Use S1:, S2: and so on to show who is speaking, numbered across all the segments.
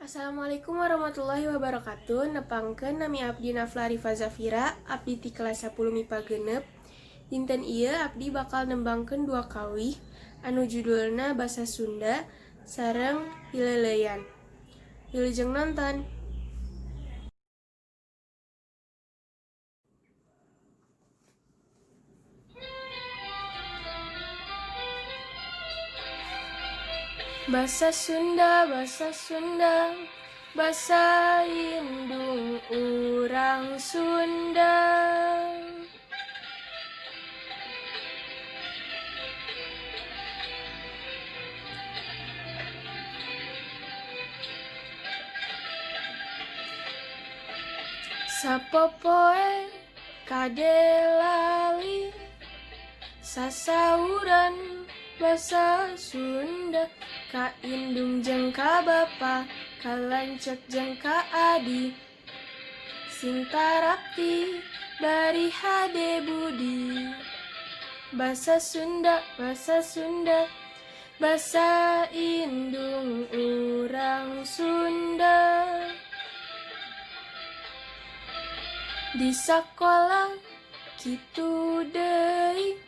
S1: Assalamualaikum warahmatullahi wabarakatuh. Nepangkeun nami abdi Nafla Rifa Zafira, abdi ti kelas 10 MIPA genep. Dinten ieu abdi bakal nembangkeun dua kawih anu judulna Basa Sunda sareng Hileleyan. Wilujeng nonton. Basa Sunda, basa Sunda, basa indung urang Sunda. Sapopoe kade lali sasauran basa Sunda, ka indung jeung ka bapa, ka lancek jeung ka adi, sing tarapti bari hade budi. Basa Sunda, basa Sunda, basa indung urang Sunda. Di sakola kitu deui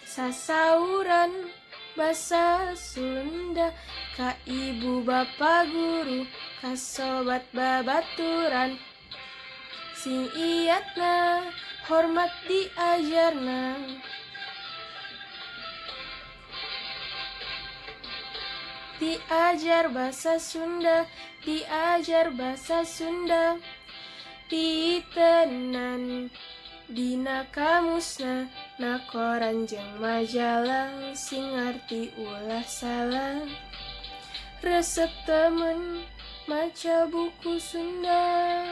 S1: sasauran basa Sunda, ka ibu bapa guru, ka sobat babaturan, sing iatna hormat diajarna. Diajar basa Sunda, diajar basa Sunda, ditenan dina kamusna, na koran jeung majalah, sing ngarti ulah salah. Resep temen maca buku Sunda.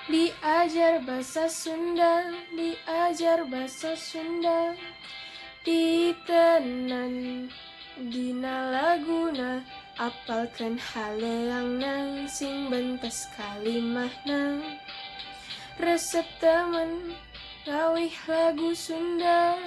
S1: Diajar basa Sunda, diajar basa Sunda, ditenan dina laguna, apalkeun haleangna, sing bentes kalimahna. Resep temen ngawih lagu Sunda.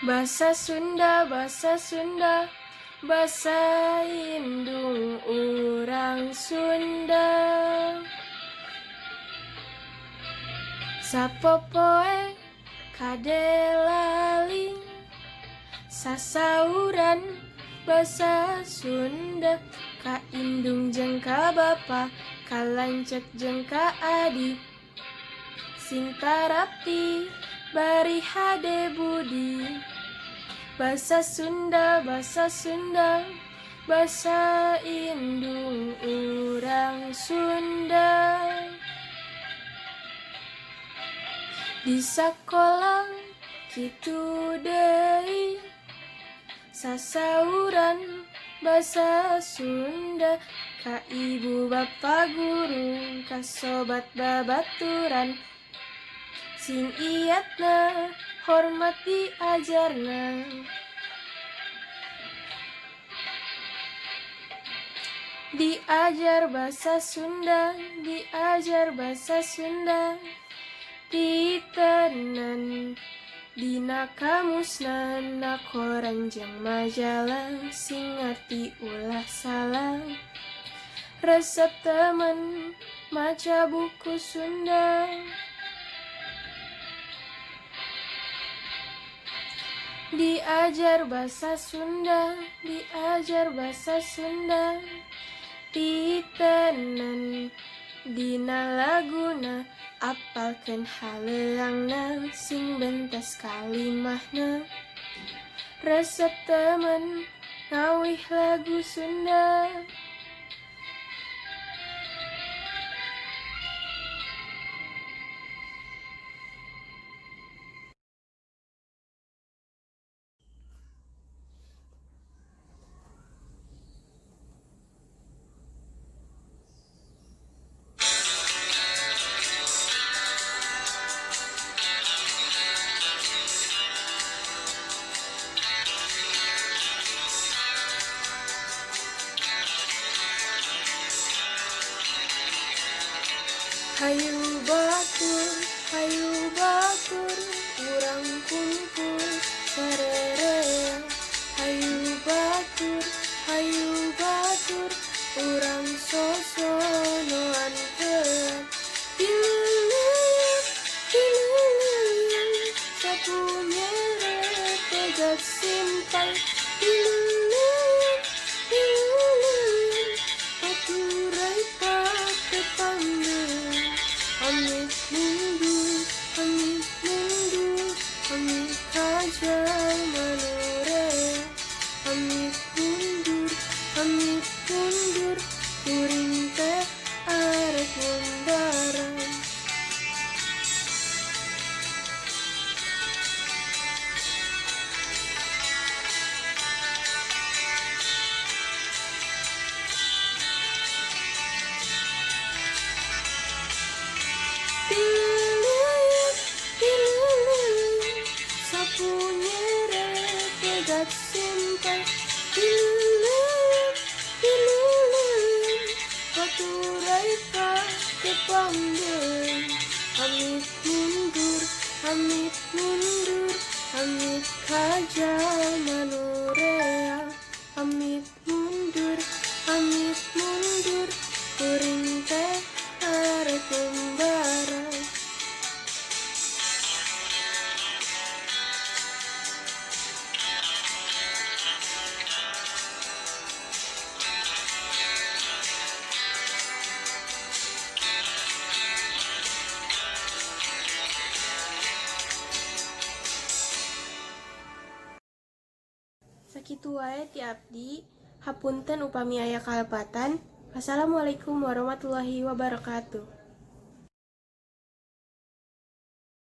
S1: Basa Sunda, basa Sunda, basa indung urang Sunda. Sapopoe kade lali sasauran basa Sunda, ka indung jeung ka bapa, ka lancek jeung ka adi, sing tarapti bari hade budi. Basa Sunda, basa Sunda, basa indung urang Sunda. Di sakola kitu deui sasauran basa Sunda, ka ibu bapa guru, ka sobat babaturan, sing iatna hormat diajarna. Diajar basa Sunda, diajar basa Sunda, ditenan dina kamusna, na koran jeung majalah, sing ngarti ulah salah. Resep temen maca buku Sunda. Diajar basa Sunda, diajar basa Sunda, ditenan dina laguna, apalkeun haleangna, sing bentes kalimahna. Resep temen ngawih lagu Sunda. Hayu batur, urang kumpul sarerea. Hayu batur, urang sosonoan heula. Diluluyun, sapunyere pegat simpang. Diluluyun, baturai pake panggil. Amit mundur, amit kajal manorea. Amit mundur, kuring teh arek mundaran. Diluluyun, sapunyere pegat simpang. Diluluyun, baturai pake panggil. Amit mundur, amit kajal manorea. Amit mundur, kuring teh arek umbaran. Sakitu wae ti abdi. Hapunten upami aya kalepatan. Wassalamualaikum warahmatullahi wabarakatuh.